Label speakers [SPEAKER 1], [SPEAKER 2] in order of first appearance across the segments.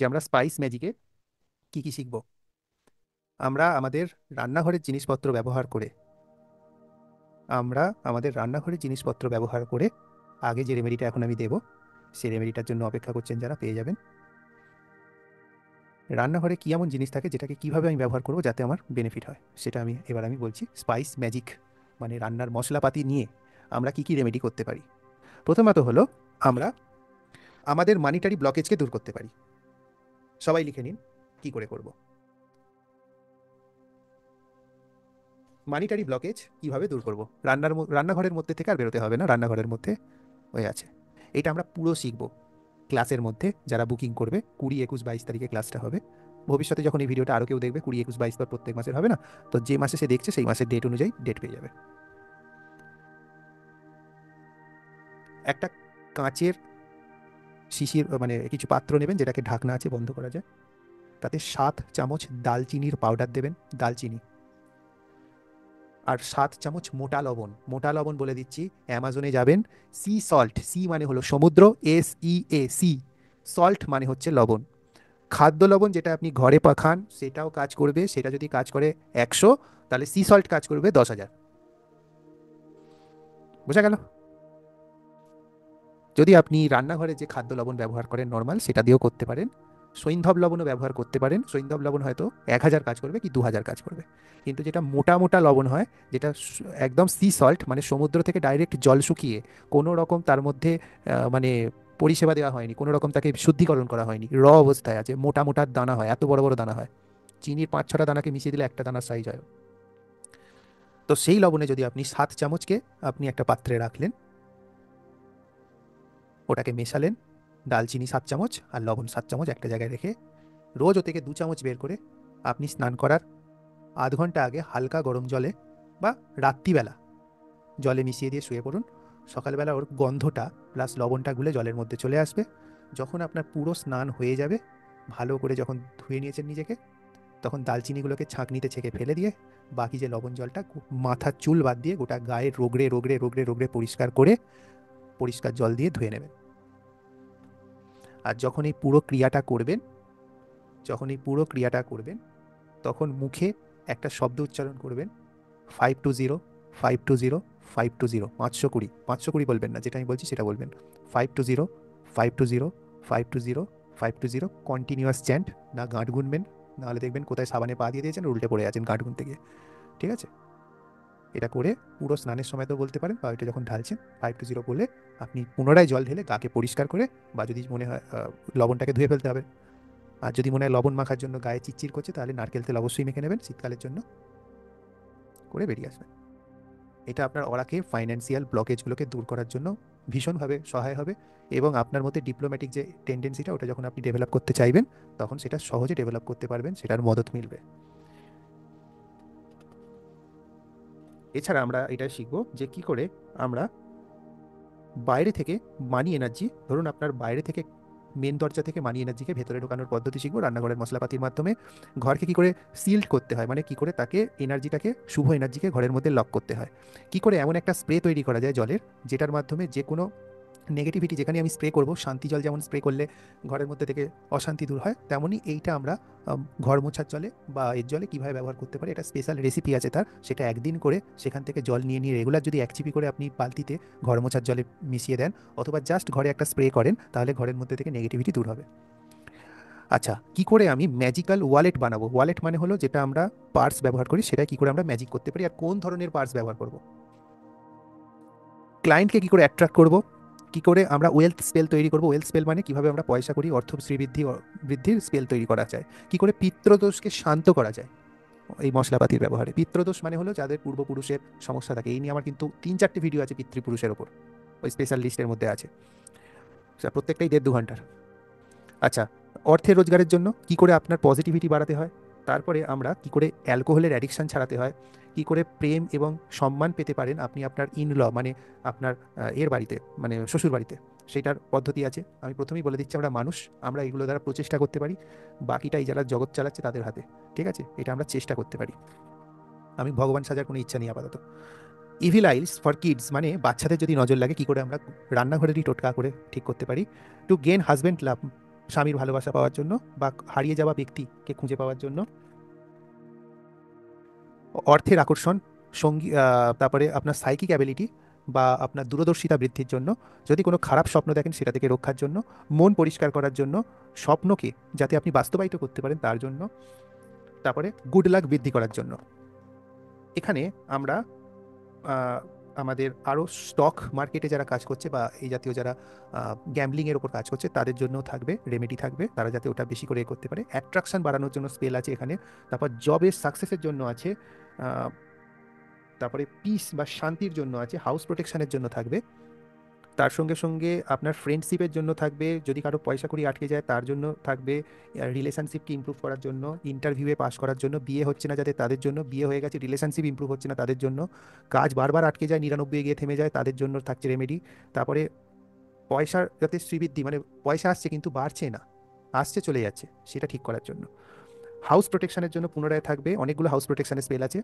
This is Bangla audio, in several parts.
[SPEAKER 1] যে আমরা স্পাইস ম্যাজিকে কি কি শিখব। আমরা আমাদের রান্নাঘরের জিনিসপত্র ব্যবহার করে আমরা আমাদের রান্নাঘরের জিনিসপত্র ব্যবহার করে আগে যে রেমেডিটা এখন আমি দেবো, সেই রেমেডিটার জন্য অপেক্ষা করছেন যারা, পেয়ে যাবেন। রান্নাঘরে কী এমন জিনিস থাকে যেটাকে কিভাবে আমি ব্যবহার করবো যাতে আমার বেনিফিট হয়, সেটা আমি বলছি। স্পাইস ম্যাজিক মানে রান্নার মশলাপাতি নিয়ে আমরা কি কি রেমেডি করতে পারি। প্রথমত হলো, আমরা আমাদের মানিটারি ব্লকেজকে দূর করতে পারি। সবাই লিখে নিন কি করে করব। মানিটারি ব্লকেজ কিভাবে দূর করব? রান্নাঘরের মধ্যে থেকে আর বেরোতে হবে না, রান্নাঘরের মধ্যে হয়ে আছে। এটা আমরা পুরো শিখব ক্লাসের মধ্যে। যারা বুকিং করবে 20, 21, 22 তারিখে ক্লাসটা হবে। ভবিষ্যতে যখন এই ভিডিওটা আরও কেউ দেখবে, 20, 21, 22 তো প্রত্যেক মাসের হবে না, তো যে মাসে সে দেখছে সেই মাসের ডেট অনুযায়ী ডেট পেয়ে যাবে। একটা কাঁচের শিশির মানে কিছু পাত্র নেবেন যেটাকে ঢাকনা আছে, বন্ধ করা যায়। তাতে 7 চামচ দালচিনির পাউডার দেবেন, দালচিনি। আর 7 চামচ মোটা লবণ। মোটা লবণ বলে দিচ্ছি, অ্যামাজনে যাবেন, সি সল্ট, সি মানে হলো সমুদ্র, SEA, সল্ট মানে হচ্ছে লবণ। খাদ্য লবণ যেটা আপনি ঘরে খান সেটাও কাজ করবে, সেটা যদি কাজ করে 100, তাহলে সি সল্ট কাজ করবে 10,000। বোঝা গেল? যদি আপনি রান্নাঘরে যে খাদ্য লবণ ব্যবহার করেন নর্মাল, সেটা দিয়েও করতে পারেন। সৈন্ধব লবণও ব্যবহার করতে পারেন। সৈন্ধব লবণ হয়তো 1,000 কাজ করবে কি 2,000 কাজ করবে। কিন্তু যেটা মোটা মোটা লবণ হয়, যেটা একদম সি সল্ট মানে সমুদ্র থেকে ডাইরেক্ট জল শুকিয়ে কোনো রকম তার মধ্যে মানে পরিষেবা দেওয়া হয়নি, কোনো রকম তাকে শুদ্ধিকরণ করা হয়নি, অবস্থায় আছে, মোটা মোটা দানা হয়, এত বড় বড় দানা হয়, চিনির 5-6টা দানাকে মিশিয়ে দিলে একটা দানার সাইজ হয়। তো সেই লবণে যদি আপনি 7 চামচকে আপনি একটা পাত্রে রাখলেন, ওটাকে মেশালেন, দালচিনি 7 চামচ আর লবণ 7 চামচ একটা জায়গায় রেখে, রোজ ও থেকে 2 চামচ বের করে আপনি স্নান করার আধ ঘন্টা আগে হালকা গরম জলে বা রাত্রিবেলা জলে মিশিয়ে দিয়ে শুয়ে পড়ুন। সকালবেলা ওর গন্ধটা প্লাস লবণটা গুলে জলের মধ্যে চলে আসবে। যখন আপনার পুরো স্নান হয়ে যাবে, ভালো করে যখন ধুয়ে নিয়েছেন নিজেকে, তখন দালচিনিগুলোকে ছাঁকনিতে ছেঁকে ফেলে দিয়ে বাকি যে লবণ জলটা মাথার চুল বাদ দিয়ে গোটা গায়ে রোগড়ে রোগড়ে রোগড়ে রোগড়ে পরিষ্কার করে পরিষ্কার জল দিয়ে ধুয়ে নেবেন। আর যখন এই পুরো ক্রিয়াটা করবেন তখন মুখে একটা শব্দ উচ্চারণ করবেন, 520, 520, 520, 520, 520 বলবেন না, যেটা আমি বলছি সেটা বলবেন, 520, 520, 520, 520, কন্টিনিউয়াস চ্যান্ট। না গাঁট গুনবেন, নাহলে দেখবেন কোথায় সাবানে পা দিয়ে দিয়েছেন, উল্টে পড়ে আছেন গাঁট গুনতে গিয়ে। ঠিক আছে? এটা করে পুরো স্নানের সময় তো বলতে পারেন, বা এটা যখন ঢালছেন 520 বলে আপনি পুনরায় জল ঢেলে গাকে পরিষ্কার করে, বা যদি মনে হয় লবণটাকে ধুয়ে ফেলতে হবে, আর যদি মনে হয় লবণ মাখার জন্য গায়ে চিটচির করছে, তাহলে নারকেল তেল অবশ্যই মেখে নেবেন শীতকালের জন্য, করে বেরিয়ে আসবেন। এটা আপনার অরাকে ফাইন্যান্সিয়াল ব্লকেজগুলোকে দূর করার জন্য ভীষণভাবে সহায় হবে। এবং আপনার মধ্যে ডিপ্লোম্যাটিক যে টেন্ডেন্সিটা, ওটা যখন আপনি ডেভেলপ করতে চাইবেন, তখন সেটা সহজে ডেভেলপ করতে পারবেন, সেটার মদত মিলবে। এছাড়া আমরা এটা শিখব যে কি করে আমরা বাইরে থেকে মানি এনার্জি, ধরুন আপনার বাইরে থেকে মেন দরজা থেকে মানি এনার্জিকে ভেতরে ঢোকানোর পদ্ধতি শিখবো রান্নাঘরের মশলাপাতির মাধ্যমে। ঘরকে কি করে সিল্ড করতে হয়, মানে কি করে তাকে এনার্জিটাকে, শুভ এনার্জিকে ঘরের মধ্যে লক করতে হয়। কি করে এমন একটা স্প্রে তৈরি করা যায় জলের, যেটার মাধ্যমে যে কোনো নেগেটিভিটি যেখানে আমি স্প্রে করব, শান্তি জল যেমন স্প্রে করলে ঘরের মধ্যে থেকে অশান্তি দূর হয়, তেমনই এইটা আমরা ঘর মোছার জলে বা এর জলে কীভাবে ব্যবহার করতে পারি, এটা স্পেশাল রেসিপি আছে তার। সেটা একদিন করে সেখান থেকে জল নিয়ে নিয়ে রেগুলার যদি 1 চিপি করে আপনি বালতিতে ঘর মোছার জলে মিশিয়ে দেন, অথবা জাস্ট ঘরে একটা স্প্রে করেন, তাহলে ঘরের মধ্যে থেকে নেগেটিভিটি দূর হবে। আচ্ছা, কি করে আমি ম্যাজিক্যাল ওয়ালেট বানাবো? ওয়ালেট মানে হলো যেটা আমরা পার্স ব্যবহার করি, সেটা কি করে আমরা ম্যাজিক করতে পারি, আর কোন ধরনের পার্স ব্যবহার করব। ক্লায়েন্টকে কি করে অ্যাট্রাক্ট করব, কি করে আমরা ওয়েলথ স্পেল তৈরি করব। ওয়েলথ স্পেল মানে কিভাবে আমরা পয়সা করি, অর্থ শ্রীবৃদ্ধি বৃদ্ধির স্পেল তৈরি করা যায়। কি করে পিতৃদোষকে শান্ত করা যায় এই মশলাপাতির ব্যবহারে। পিতৃদোষ মানে হলো যাদের পূর্বপুরুষের সমস্যা থাকে। এই নিয়ে আমার কিন্তু 3-4টে ভিডিও আছে পিতৃপুরুষের ওপর, ওই স্পেশাল লিস্টের মধ্যে আছে, প্রত্যেকটাই 1.5-2 ঘন্টার। আচ্ছা, অর্থের রোজগারের জন্য কি করে আপনার পজিটিভিটি বাড়াতে হয়, তারপরে আমরা কি করে অ্যালকোহলের অ্যাডিকশান ছাড়াতে হয়, কি করে প্রেম এবং সম্মান পেতে পারেন আপনি আপনার ইনল মানে আপনার এর বাড়িতে, মানে শ্বশুর বাড়িতে, সেটার পদ্ধতি আছে। আমি প্রথমেই বলে দিচ্ছি, আমরা মানুষ, আমরা এগুলো দ্বারা প্রচেষ্টা করতে পারি, বাকিটা এই যারা জগৎ চালাচ্ছে তাদের হাতে। ঠিক আছে? এটা আমরা চেষ্টা করতে পারি, আমি ভগবান সাজার কোনো ইচ্ছা নেই আপাতত। ইভিল আইলস ফর কিডস মানে বাচ্চাদের যদি নজর লাগে, কি করে আমরা রান্নাঘরেরই টোটকা করে ঠিক করতে পারি। টু গেন হাজব্যান্ড লাভ, স্বামীর ভালোবাসা পাওয়ার জন্য বা হারিয়ে যাওয়া ব্যক্তিকে খুঁজে পাওয়ার জন্য, অর্থের আকর্ষণ, সঙ্গী, তারপরে আপনার সাইকিক অ্যাবিলিটি বা আপনার দূরদর্শিতা বৃদ্ধির জন্য, যদি কোনো খারাপ স্বপ্ন দেখেন সেটা থেকে রক্ষার জন্য, মন পরিষ্কার করার জন্য, স্বপ্নকে যাতে আপনি বাস্তবায়িত করতে পারেন তার জন্য, তারপরে গুড লাক বৃদ্ধি করার জন্য। এখানে আমরা আমাদের আরও স্টক মার্কেটে যারা কাজ করছে বা এই জাতীয় যারা গ্যাম্বলিংয়ের ওপর কাজ করছে তাদের জন্য থাকবে রেমেডি, থাকবে তারা যাতে ওটা বেশি করে করতে পারে। অ্যাট্রাকশন বাড়ানোর জন্য স্পেল আছে এখানে। তারপর জবের সাকসেসের জন্য আছে, তারপরে পিস বা শান্তির জন্য আছে, হাউস প্রোটেকশনের জন্য থাকবে। তার সঙ্গে সঙ্গে আপনার ফ্রেন্ডশিপের জন্য থাকবে, যদি কারো পয়সা কড়ি আটকে যায় তার জন্য থাকবে, রিলেশনশিপকে ইমপ্রুভ করার জন্য, ইন্টারভিউয়ে পাস করার জন্য, বিয়ে হচ্ছে না যাতে তাদের জন্য, বিয়ে হয়ে গেছে রিলেশনশিপ ইমপ্রুভ হচ্ছে না তাদের জন্য, কাজ বারবার আটকে যায় 99 গিয়ে থেমে যায় তাদের জন্য থাকছে রেমেডি। তারপরে পয়সার যাতে শ্রীবৃদ্ধি, মানে পয়সা আসছে কিন্তু বাড়ছে না, আসছে চলে যাচ্ছে, সেটা ঠিক করার জন্য। হাউস প্রোটেকশনের জন্য পুনরায় থাকবে, অনেকগুলো হাউস প্রোটেকশনের স্পেল আছে।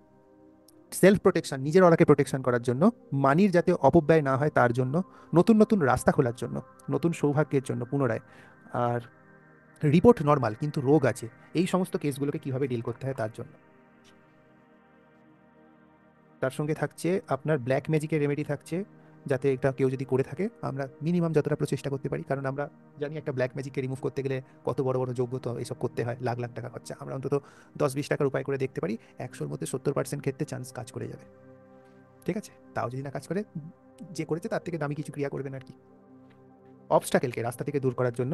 [SPEAKER 1] সেলফ প্রোটেকশন, নিজের অরাকে প্রোটেকশন করার জন্য, মানির যাতে অপব্যয় না হয় তার জন্য, নতুন নতুন রাস্তা খোলার জন্য, নতুন সৌভাগ্যের জন্য পুনরায়। আর রিপোর্ট নর্মাল কিন্তু রোগ আছে, এই সমস্ত কেসগুলোকে কিভাবে ডিল করতে হয় তার জন্য। তার সঙ্গে থাকছে আপনার ব্ল্যাক ম্যাজিকের রেমেডি থাকছে, যাতে এটা কেউ যদি করে থাকে আমরা মিনিমাম যতটা প্রচেষ্টা করতে পারি, কারণ আমরা জানি একটা ব্ল্যাক ম্যাজিককে রিমুভ করতে গেলে কত বড় বড় যোগ্যতা এসব করতে হয়, লাখ লাখ টাকা খরচা। আমরা অন্তত 10-20 টাকার উপায় করে দেখতে পারি, 100-র মধ্যে 70% ক্ষেত্রে চান্স কাজ করে যাবে। ঠিক আছে, তাও যদি না কাজ করে, যে করেছে তার থেকে দামি কিছু ক্রিয়া করবেন আর কি। অবস্টাকেলকে রাস্তা থেকে দূর করার জন্য,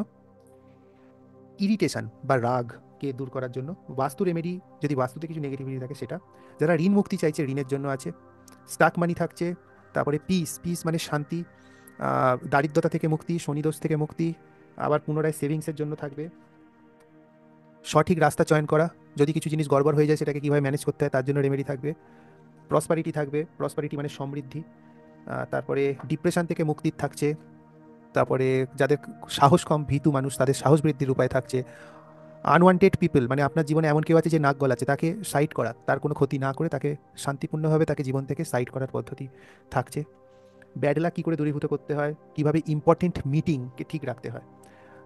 [SPEAKER 1] ইরিটেশন বা রাগকে দূর করার জন্য বাস্তু রেমেডি, যদি বাস্তুতে কিছু নেগেটিভিটি থাকে সেটা। যারা ঋণ মুক্তি চাইছে ঋণের জন্য আছে। স্টাক মানি থাকছে। তারপরে পিস, পিস মানে শান্তি, দারিদ্রতা থেকে মুক্তি, শনিদোষ থেকে মুক্তি, আবার পুনরায় সেভিংসের জন্য থাকবে। সঠিক রাস্তা চয়ন করা, যদি কিছু জিনিস গড়বড় হয়ে যায় সেটাকে কীভাবে ম্যানেজ করতে হয় তার জন্য রেমেডি থাকবে। প্রসপারিটি থাকবে, প্রসপারিটি মানে সমৃদ্ধি। তারপরে ডিপ্রেশন থেকে মুক্তি থাকছে। তারপরে যাদের সাহস কম, ভীতু মানুষ, তাদের সাহস বৃদ্ধির উপায় থাকছে। আনওয়ান্টেড পিপল মানে আপনার জীবনে এমন কেউ আছে যে নাক গলাচ্ছে, তাকে সাইড করা, তার কোনো ক্ষতি না করে তাকে শান্তিপূর্ণভাবে তাকে জীবন থেকে সাইড করার পদ্ধতি থাকছে। ব্যাড লাক কী করে দূরীভূত করতে হয়, কীভাবে ইম্পর্টেন্ট মিটিংকে ঠিক রাখতে হয়।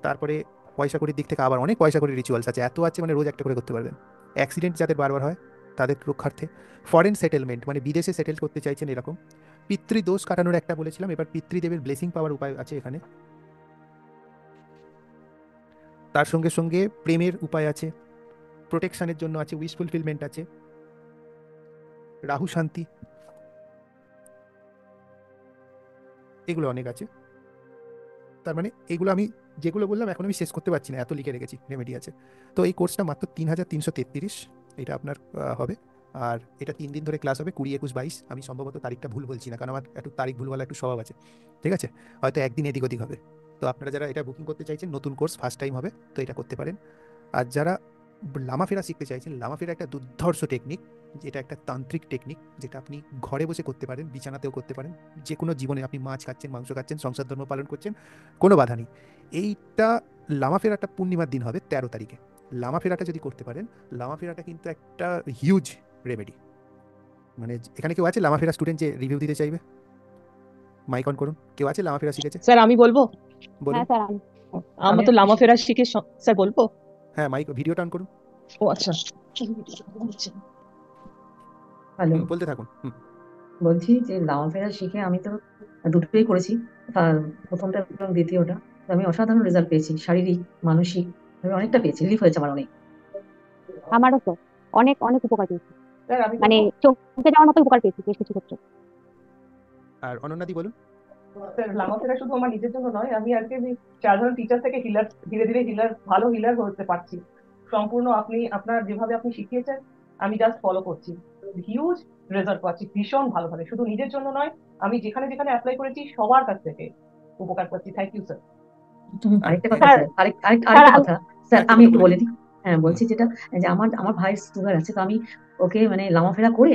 [SPEAKER 1] তারপরে পয়সা কড়ির দিক থেকে আবার অনেক পয়সা কড়ির রিচুয়ালস আছে, এত আছে মানে রোজ একটা করে করতে পারবেন। অ্যাক্সিডেন্ট যাদের বারবার হয় তাদের রক্ষার্থে। ফরেন সেটেলমেন্ট মানে বিদেশে সেটেল করতে চাইছেন এরকম। পিতৃদোষ কাটানোর একটা বলেছিলাম, এবার পিতৃদেবের ব্লেসিং পাওয়ার উপায় আছে এখানে। তার সঙ্গে সঙ্গে প্রেমের উপায় আছে, প্রোটেকশনের জন্য আছে, উইশ ফুলফিলমেন্ট আছে, রাহু শান্তি, এগুলো অনেক আছে। তার মানে এগুলো আমি যেগুলো বললাম এখন আমি শেষ করতে পারছি না, এত লিখে রেখেছি রেমেডি আছে। তো এই কোর্সটা মাত্র 3333, এটা আপনার হবে। আর এটা 3 দিন ধরে ক্লাস হবে, 20, 21, 22। আমি সম্ভবত তারিখটা ভুল বলছি না, কারণ আমার একটু তারিখ ভুল বলা একটু স্বভাব আছে। ঠিক আছে, হয়তো একদিন এদিক ওদিক হবে। তো আপনারা যারা এটা বুকিং করতে চাইছেন, নতুন কোর্স ফার্স্ট টাইম হবে, তো এটা করতে পারেন। আর যারা লামাফেরা শিখতে চাইছেন, লামাফেরা একটা দুর্ধর্ষ টেকনিক, যেটা একটা তান্ত্রিক টেকনিক, যেটা আপনি ঘরে বসে করতে পারেন, বিছানাতেও করতে পারেন, যে কোনো জীবনে আপনি মাছ খাচ্ছেন, মাংস খাচ্ছেন, সংসার ধর্ম পালন করছেন, কোনো বাধা নেই। এইটা লামাফেরাটা পূর্ণিমার দিন হবে 13 তারিখে। লামাফেরাটা যদি করতে পারেন, লামাফেরাটা কিন্তু একটা হিউজ রেমেডি। মানে এখানে কেউ আছে লামাফেরা স্টুডেন্ট যে রিভিউ দিতে চাইবে? মাইক অন করুন, কেউ আছে লামাফেরা শিখেছে?
[SPEAKER 2] স্যার আমি বলবো।
[SPEAKER 1] বলুন।
[SPEAKER 3] হ্যাঁ স্যার
[SPEAKER 2] আমার তো লামা ফেরা শিখে স্যার বলবো।
[SPEAKER 1] হ্যাঁ, মাইক ভিডিওটা অন করুন।
[SPEAKER 2] ও আচ্ছা, হ্যালো,
[SPEAKER 1] বলতে থাকুন।
[SPEAKER 2] বলছি যে লামা ফেরা শিখে আমি তো দুটোই করেছি, প্রথমটা এবং দ্বিতীয়টা। তো আমি অসাধারণ রেজাল্ট পেয়েছি, শারীরিক মানসিক আমি অনেকটা পেয়েছি, রিলিফ হয়েছে আমার অনেক।
[SPEAKER 3] আমারও তো অনেক অনেক উপকার পেয়েছি,
[SPEAKER 2] স্যার আমি
[SPEAKER 3] মানে
[SPEAKER 2] বলবো।
[SPEAKER 3] চমকে যাওয়ার মতো উপকার পেয়েছি বেশ কিছু ক্ষেত্রে।
[SPEAKER 1] আর অনন্যাদি বলুন।
[SPEAKER 2] স্যার লামা ফেরা শুধু আমার নিজের জন্য নয়, আমি আজকে আমি 4 জন টিচার থেকে হিলার, ধীরে ধীরে হিলার, ভালো হিলার হতে পারছি। সম্পূর্ণ আপনি আপনার যেভাবে আপনি শিখিয়েছেন আমি জাস্ট ফলো করছি, হিউজ রেজাল্ট পাচ্ছি ভীষণ ভালোভাবে, শুধু নিজের জন্য নয়, আমি যেখানে যেখানে অ্যাপ্লাই করেছি সবার কাছ থেকে উপকার পাচ্ছি। Thank you sir. আরেকটা কথা
[SPEAKER 3] স্যার
[SPEAKER 2] স্যার, আরেকটা
[SPEAKER 3] স্যার
[SPEAKER 2] কথা স্যার,
[SPEAKER 1] একটু
[SPEAKER 2] আমি
[SPEAKER 1] কথা
[SPEAKER 2] একটু
[SPEAKER 1] বলে
[SPEAKER 2] বলে
[SPEAKER 1] নিন।
[SPEAKER 2] দিই। হ্যাঁ বলছি যেটা, যে আমার আমার ভাইয়ের সুগার আছে, তো আমি ওকে মানে লামাফেরা করে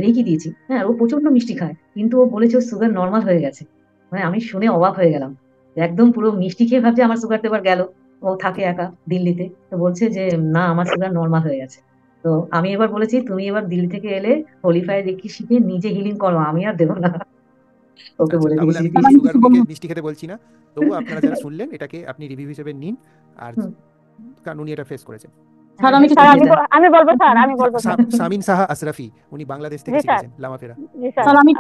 [SPEAKER 2] লিখে দিয়েছি। হ্যাঁ, ও প্রচন্ড মিষ্টি খায়, কিন্তু ও বলেছে ওর সুগার নর্মাল হয়ে গেছে। মানে আমি শুনে অবাক হয়ে গেলাম, একদম পুরো মিষ্টি খেয়ে ভাবছে আমার সুগার তো এবার গেল। ও থাকে একা দিল্লিতে, তো বলছে যে না আমার সুগার নর্মাল হয়ে গেছে। তো আমি এবার বলেছি তুমি এবার দিল্লি থেকে এলে হোলিফায়ার দেখি শিখে নিজে হিলিং করো, আমি আর দেবো না।
[SPEAKER 4] ওকে
[SPEAKER 1] আচ্ছা,
[SPEAKER 4] বলে
[SPEAKER 1] তাহলে
[SPEAKER 4] দিয়েছি
[SPEAKER 1] আমি
[SPEAKER 4] প্লিজ।
[SPEAKER 3] আমি
[SPEAKER 1] সুগার
[SPEAKER 3] কিছু
[SPEAKER 1] রোগীকে
[SPEAKER 3] বলবো?
[SPEAKER 1] মিষ্টি খেতে বলছি না, তবুও আপনারা যারা শুনলেন এটাকে আপনি রিভিউ হিসেবে নিন। আর
[SPEAKER 2] হুম।
[SPEAKER 1] কারণ উনি এটা ফেস করেছেন।
[SPEAKER 3] স্যার
[SPEAKER 2] হ্যাঁ
[SPEAKER 3] আমি কিছু
[SPEAKER 2] নিশ্চয়ই।
[SPEAKER 3] স্যার আমি বলবো স্যার, আমি বলবো স্যার।
[SPEAKER 1] সামিন সাহা আশরাফি, উনি বাংলাদেশ থেকে
[SPEAKER 3] জি স্যার।
[SPEAKER 1] শিখেছেন লামাফেরা।
[SPEAKER 3] জি স্যার।
[SPEAKER 1] বলুন।
[SPEAKER 3] আমি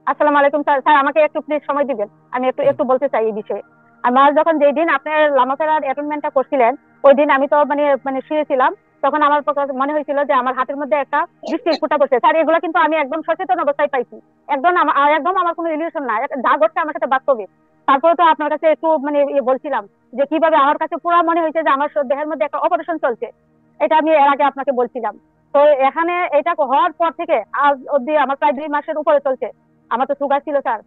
[SPEAKER 3] আসসালামু আলাইকুম স্যার। স্যার আমাকে একটু প্লিজ সময় দিবেন, আমি একটু
[SPEAKER 1] বলুন।
[SPEAKER 3] একটু বলতে চাই এই বিষয়ে। আমার যখন যেই দিন আপনার লামাফেরার অ্যাটেন্ডমেন্টটা করছিলেন, ওই দিন আমি তো মানে মানে শুয়েছিলাম। তখন আমার মনে হয়েছিল যে আমার হাতের মধ্যে একটা বৃষ্টির ফোঁটা পড়ছে। স্যার এগুলো কিন্তু আমি একদম সচেতন অবস্থায় পাইছি। একদম আমার কোনো ইলিউশন না, যা ঘটছে আমার সাথে বাস্তবে। তারপরে তো আপনার কাছে একটু মানে বলছিলাম যে কিভাবে আমার কাছে পুরো মনে হয়েছে যে আমার দেহের মধ্যে একটা অপারেশন চলছে। এটা আমি এর আগে আপনাকে বলছিলাম। তো এখানে এটা হওয়ার পর থেকে আজ অব্দি আমার প্রায় 2 মাসের উপরে চলছে। আমার তো সুগার ছিল স্যার,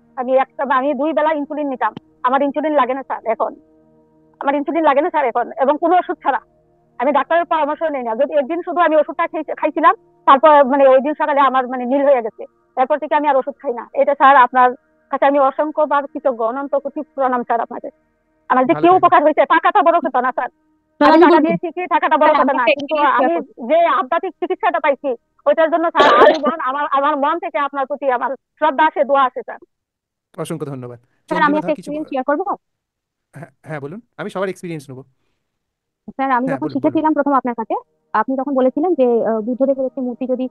[SPEAKER 3] আমি 2 বেলা ইনসুলিন নিতাম। আমার ইনসুলিন লাগে না স্যার এখন। এবং কোনো ওষুধ ছাড়া। আমি ডাক্তারের পরামর্শ নেই না, যদি একদিন শুধু আমি ওষুধটা খাইছিলাম। তারপর মানে ওই দিন সকালে আমার মানে নীল হয়ে গেছে। এরপর থেকে আমি আর ওষুধ খাই না। এটা স্যার আপনার কাছে আমি অসংখ্যবার কৃতজ্ঞ, অনন্ত কোটি প্রণাম স্যার আপনাকে। আমার যে
[SPEAKER 1] ভালো
[SPEAKER 3] কি
[SPEAKER 1] থাকবেন।
[SPEAKER 3] উপকার হয়েছে, টাকাটা বড় কথা না স্যার।
[SPEAKER 5] স্যার
[SPEAKER 3] আমি
[SPEAKER 5] আমি
[SPEAKER 3] টাকা
[SPEAKER 5] বলবো,
[SPEAKER 3] দিয়েছি কি টাকাটা বড়
[SPEAKER 5] স্যার
[SPEAKER 3] কথা
[SPEAKER 5] আমি
[SPEAKER 3] না,
[SPEAKER 5] একটা
[SPEAKER 3] কিন্তু
[SPEAKER 5] এক্সপিরিয়েন্স শেয়ার
[SPEAKER 3] আমি
[SPEAKER 5] করছি।
[SPEAKER 3] যে আধ্যাত্মিক চিকিৎসাটা পাইছি ওইটার জন্য স্যার আজীবন আমার আমার মন থেকে আপনার প্রতি আমার শ্রদ্ধা আছে, দোয়া আছে স্যার।
[SPEAKER 1] অসংখ্য ধন্যবাদ।
[SPEAKER 3] স্যার আমি
[SPEAKER 1] চন্দ্রিমা
[SPEAKER 3] একটা
[SPEAKER 1] ধর কিছু
[SPEAKER 3] এক্সপিরিয়েন্স শেয়ার করবো?
[SPEAKER 1] হ্যাঁ হ্যাঁ বলুন, আমি সবার এক্সপিরিয়েন্স নেবো।
[SPEAKER 3] স্যার আমি
[SPEAKER 1] হ্যাঁ
[SPEAKER 3] যখন
[SPEAKER 1] বলুন বলুন।
[SPEAKER 3] শিখেছিলাম প্রথম আপনার কাছে, আপনি তখন বলেছিলেন যে বুদ্ধদেবের একটি মূর্তি যদি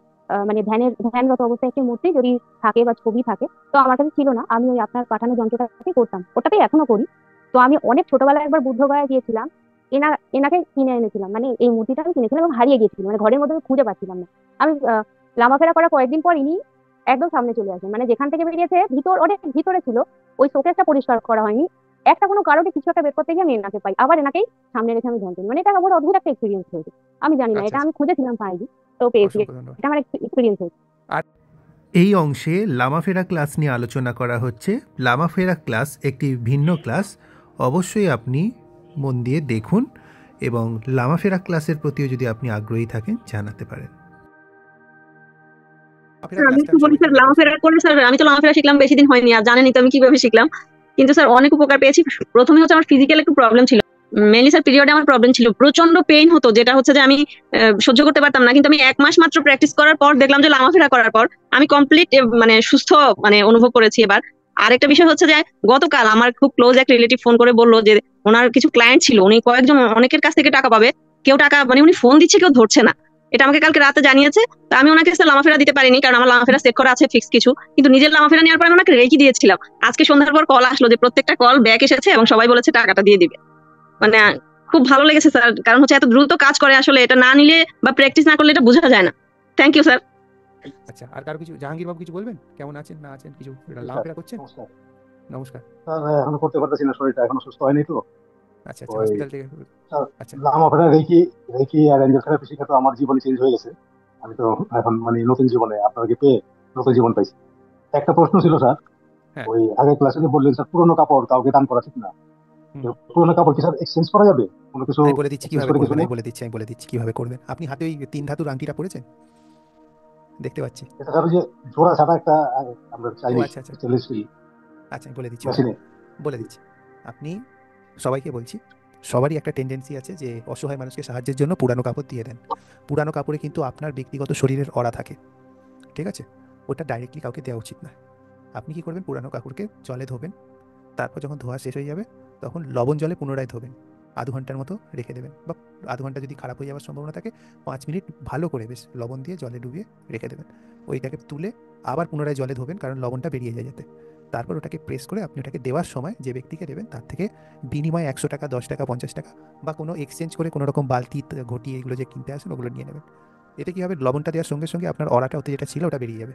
[SPEAKER 3] মানে ধ্যানরত অবস্থায় একটি মূর্তি যদি থাকে বা ছবি থাকে, তো আমার কাছে ছিল না, আমি ওই আপনার পাঠানো যন্ত্রটাকে করতাম, ওটাতেই এখনো করি। তো আমি অনেক ছোটবেলায় একবার বুদ্ধগয়া গিয়েছিলাম। এনাকে কিনে এনেছিলাম, মানে এই মূর্তিটা আমি কিনেছিলাম এবং হারিয়ে গিয়েছিল, মানে ঘরের মধ্যে আমি খুঁজে পাচ্ছিলাম না। আমি লামাফেরা করার কয়েকদিন পর ইনি একদম সামনে চলে আসেন, মানে যেখান থেকে বেরিয়েছে অনেক ভিতরে ছিল। ওই শোকেসটা পরিষ্কার করা হয়নি, একটা কোনো কারণে কিছু একটা বের করতে গিয়ে আমি এনাকে পাই, আবার এনাকেই সামনে রেখে আমি ধ্যান করি। মানে এটা আমার অদ্ভুত একটা এক্সপিরিয়েন্স হয়েছে। আমি জানি না,
[SPEAKER 1] আচ্ছা
[SPEAKER 3] এটা
[SPEAKER 1] আচ্ছা,
[SPEAKER 3] আমি খুঁজেছিলাম পাইনি, তো পেয়েছি।
[SPEAKER 1] অসংখ্য ধন্যবাদ।
[SPEAKER 3] এটা আমার এক্সপিরিয়েন্স হয়েছে।
[SPEAKER 1] আর
[SPEAKER 6] এই অংশে লামাফেরা ক্লাস নিয়ে আলোচনা করা হচ্ছে। লামাফেরা ক্লাস একটি ভিন্ন ক্লাস, অবশ্যই আপনি মন দিয়ে দেখুন এবং লামাফেরা ক্লাসের প্রতিও যদি আপনি আগ্রহী থাকেন জানাতে পারেন।
[SPEAKER 1] লামাফেরা
[SPEAKER 5] আমি
[SPEAKER 1] ক্লাসটা
[SPEAKER 5] একটু
[SPEAKER 1] আমি
[SPEAKER 5] বলি
[SPEAKER 1] সবাইকে
[SPEAKER 5] স্যার,
[SPEAKER 1] রিকোয়েস্ট
[SPEAKER 5] লামাফেরা করে স্যার আমি তো লামাফেরা শিখলাম বেশি দিন হয়নি, আর জানেনই তো আমি কিভাবে শিখলাম। কিন্তু স্যার অনেক উপকার পেয়েছি। প্রথমে হচ্ছে আমার ফিজিক্যাল একটু প্রবলেম ছিল, মেনলি স্যার পিরিয়ডে আমার প্রবলেম ছিল, প্রচন্ড পেইন হতো, যেটা হচ্ছে যে আমি সহ্য করতে পারতাম না। কিন্তু আমি 1 মাস মাত্র প্র্যাকটিস করার পর দেখলাম যে লামাফেরা করার পর আমি কমপ্লিট মানে সুস্থ মানে অনুভব করেছি এবার। আরেকটা বিষয় হচ্ছে যে গতকাল আমার খুব ক্লোজ এক রিলেটিভ ফোন করে বললো যে ওনার কিছু ক্লায়েন্ট ছিল, উনি অনেকের কাছ থেকে টাকা পাবে, কেউ টাকা মানে উনি ফোন দিচ্ছে কেউ ধরছে না। এটা আমাকে কালকে রাতে জানিয়েছে। তো আমি ওনাকে স্যার লামাফেরা দিতে পারিনি, কারণ আমার লামাফেরা সেট করা আছে ফিক্স কিছু, কিন্তু নিজের লামাফেরা নেওয়ার পর আমি ওনাকে রেখে দিয়েছিলাম। আজকে সন্ধ্যার পর কল আসলো যে প্রত্যেকটা কল ব্যাক এসেছে এবং সবাই বলেছে টাকাটা দিয়ে দিবে। মানে খুব ভালো লেগেছে স্যার, কারণ হচ্ছে এত দ্রুত কাজ করে, আসলে এটা না নিলে বা প্র্যাকটিস না করলে এটা বোঝা যায় না। Thank you sir.
[SPEAKER 1] আচ্ছা, আর কারো কিছু, জাহাঙ্গীর বাবু কিছু বলবেন? কেমন আছেন না আছেন, কিছু লামাফেরা করছেন?
[SPEAKER 7] নমস্কার
[SPEAKER 1] নমস্কার।
[SPEAKER 7] স্যার, এখনো করতে পারতেছি না, শরীরটা এখনো সুস্থ হয়নি তো।
[SPEAKER 1] আচ্ছা আচ্ছা,
[SPEAKER 7] ওই
[SPEAKER 1] হসপিটাল থেকে।
[SPEAKER 7] স্যার,
[SPEAKER 1] আচ্ছা
[SPEAKER 7] লামাফেরা রেকি রেকি আর অ্যাঞ্জেল থেরাপি শিখে তো আমার জীবন চেঞ্জ হয়ে গেছে। আমি তো এখন মানে নতুন জীবনে আপনাকে পেয়ে নতুন জীবন পাইছি। একটা প্রশ্ন ছিল স্যার,
[SPEAKER 1] হ্যাঁ।
[SPEAKER 7] ওই আগের ক্লাসে যে বললেন স্যার পুরোনো কাপড় কাউকে দান করা ঠিক না,
[SPEAKER 1] হুম।
[SPEAKER 7] তো পুরোনো কাপড় কি স্যার এক্সচেঞ্জ করা যাবে? কোনো কিছু
[SPEAKER 1] আমি বলে দিচ্ছি
[SPEAKER 7] এক্সচেঞ্জ
[SPEAKER 1] কিভাবে
[SPEAKER 7] করে কিছু
[SPEAKER 1] করবেন,
[SPEAKER 7] নেই?
[SPEAKER 1] আমি বলে দিচ্ছি কিভাবে করবেন। আপনি হাতে ওই 3 ধাতুর আংটিটা পরেছেন? দেখতে পাচ্ছি।
[SPEAKER 7] এটা স্যার ওই যে জোড়া ছাড়া একটা আমরা
[SPEAKER 1] ও
[SPEAKER 7] চাইনিজ
[SPEAKER 1] আচ্ছা আচ্ছা
[SPEAKER 7] স্টেনলেস স্টিল
[SPEAKER 1] আচ্ছা, আমি বলে দিচ্ছি
[SPEAKER 7] মেশিনে।
[SPEAKER 1] বলে দিচ্ছি। আপনি সবাইকে বলছি, সবারই একটা টেন্ডেন্সি আছে যে অসহায় মানুষকে সাহায্যের জন্য পুরানো কাপড় দিয়ে দেন। পুরানো কাপড়ে কিন্তু আপনার ব্যক্তিগত শরীরের অরা থাকে, ঠিক আছে? ওটা ডাইরেক্টলি কাউকে দেওয়া উচিত না। আপনি কি করবেন, পুরানো কাপড়কে জলে ধোবেন, তারপর যখন ধোয়া শেষ হয়ে যাবে তখন লবণ জলে পুনরায় ধোবেন, আধ ঘন্টার মতো রেখে দেবেন, বা আধ ঘন্টা যদি খারাপ হয়ে যাওয়ার সম্ভাবনা থাকে 5 মিনিট ভালো করে বেশ লবণ দিয়ে জলে ডুবিয়ে রেখে দেবেন। ওইটাকে তুলে আবার পুনরায় জলে ধোবেন, কারণ লবণটা বেরিয়ে যায় যাতে। তারপর ওটাকে প্রেস করে আপনি ওটাকে দেওয়ার সময় যে ব্যক্তিকে দেবেন তার থেকে বিনিময়ে 100 টাকা, 10 টাকা, 50 টাকা বা কোনো এক্সচেঞ্জ করে কোনো রকম বালতি ঘটি এগুলো যে কিনতে আসেন ওগুলো নিয়ে নেবেন। এতে কী হবে, লবণটা দেওয়ার সঙ্গে সঙ্গে আপনার অরাটা ওতে যেটা ছিল ওটা বেরিয়ে যাবে,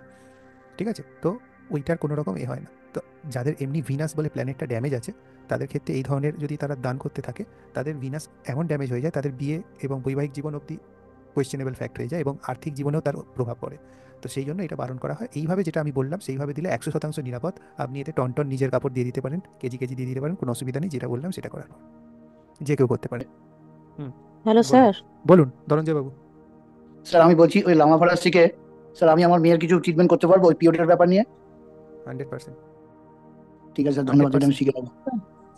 [SPEAKER 1] ঠিক আছে? তো ওইটার কোনো রকম হয় না। তো যাদের এমনি ভিনাস বলে প্ল্যানেটটা ড্যামেজ আছে তাদের ক্ষেত্রে এই ধরনের যদি তারা দান করতে থাকে, তাদের ভিনাস এমন ড্যামেজ হয়ে যায় তাদের বিয়ে এবং বৈবাহিক জীবন অবধি কোয়েশ্চেনেবল ফ্যাক্ট হয়ে যায় এবং আর্থিক জীবনেও তার প্রভাব পড়ে। তো সেই জন্য এটা বারণ করা হয়। এইভাবে যেটা আমি বললাম সেইভাবে দিলে 100% নিরাপদ। আপনি এতে টন নিজের কাপড় দিয়ে দিতে পারেন, কেজি কেজি দিয়ে দিতে পারেন, কোনো অসুবিধা নেই। যেটা বললাম সেটা করার যে কেউ করতে পারে।
[SPEAKER 5] হ্যালো
[SPEAKER 1] বলুন
[SPEAKER 5] স্যার।
[SPEAKER 1] বলুন ধনঞ্জয় বাবু।
[SPEAKER 4] স্যার আমি বলছি ওই লামাফেরা শিখে স্যার আমি আমার মেয়ের কিছু ট্রিটমেন্ট করতে পারবো ওই পিরিয়ডের ব্যাপার নিয়ে?
[SPEAKER 1] 100%।
[SPEAKER 4] ঠিক আছে স্যার, ধন্যবাদ, যেটা আমি
[SPEAKER 1] 100%।
[SPEAKER 4] শিখে নেবো।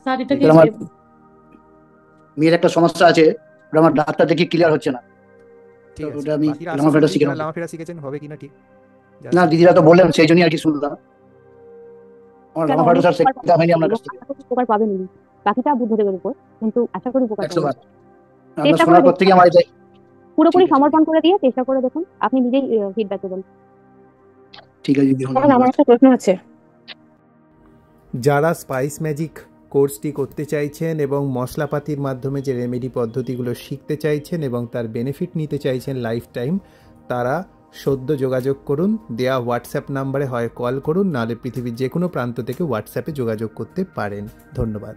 [SPEAKER 5] স্যার এটা কি
[SPEAKER 4] স্যার আমার মেয়ের একটা সমস্যা আছে, ওটা আমার ডাক্তার দেখে ক্লিয়ার হচ্ছে না,
[SPEAKER 1] ঠিক
[SPEAKER 4] তো
[SPEAKER 1] আছে,
[SPEAKER 4] ওটা আমি
[SPEAKER 1] বাকিরা আশা
[SPEAKER 4] লামাফেরা
[SPEAKER 1] শুরু
[SPEAKER 4] শিখে
[SPEAKER 1] যারা
[SPEAKER 4] নেবো।
[SPEAKER 1] লামাফেরা শিখেছেন হবে কিনা ঠিক।
[SPEAKER 4] না দিদিরা তো বললেন, সেই জন্যই আর কি শুনলাম। আমার
[SPEAKER 3] স্যার
[SPEAKER 4] লামা ফাটা
[SPEAKER 3] অনেক
[SPEAKER 4] স্যার
[SPEAKER 3] উপকার
[SPEAKER 4] শেখা হয়নি আপনার
[SPEAKER 3] এবং
[SPEAKER 4] কাছ থেকে।
[SPEAKER 3] আশা করি উপকার পাবেন উনি। বাকিটা বুদ্ধদেবের উপর, কিন্তু আশা করি উপকার
[SPEAKER 4] 100
[SPEAKER 3] পাবেন।
[SPEAKER 4] বার আপনার
[SPEAKER 3] চেষ্টা করে
[SPEAKER 4] শোনার পর
[SPEAKER 3] দেখুন,
[SPEAKER 4] থেকে আমার এটা
[SPEAKER 3] পুরোপুরি
[SPEAKER 4] ঠিক আছে
[SPEAKER 3] সমর্পণ করে দিয়ে চেষ্টা করে দেখুন, আপনি নিজেই ফিডব্যাক দেবেন।
[SPEAKER 4] ঠিক আছে দিদি,
[SPEAKER 3] আমার
[SPEAKER 4] ধন্যবাদ।
[SPEAKER 3] একটা প্রশ্ন আছে।
[SPEAKER 6] যারা স্পাইস ম্যাজিক কোর্সটি করতে চাইছেন এবং মশলাপাতির মাধ্যমে যে রেমেডি পদ্ধতিগুলো শিখতে চাইছেন এবং তার বেনিফিট নিতে চাইছেন লাইফ টাইম, তারা সদ্য যোগাযোগ করুন। দেয়া হোয়াটসঅ্যাপ নাম্বারে হয় কল করুন, নাহলে পৃথিবীর যে কোনো প্রান্ত থেকে হোয়াটসঅ্যাপে যোগাযোগ করতে পারেন। ধন্যবাদ।